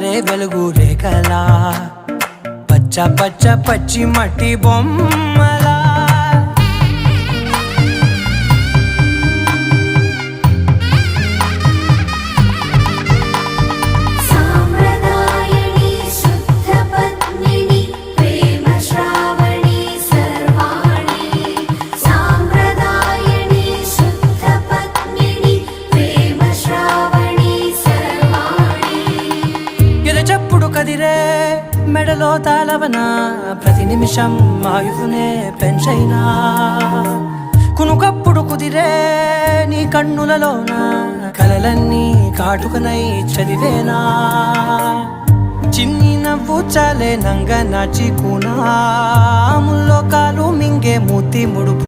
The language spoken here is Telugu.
జారే వెలుగు రేఖలా పచ్చ పచ్చ పచ్చి మట్టి బొమ్మలా చెప్పుడు కదిరే మెడలో తాళవన ప్రతి నిమిషం ఆయుధునే పెంచైనా కునుకప్పుడు కుదిరే నీ కన్నులలోన కలలన్నీ కాటుకనై చదివేనా చిన్ని నవ్వు చాలే నంగ నాచి కూనా ముల్లో కాలు మింగే మూతి ముడుపు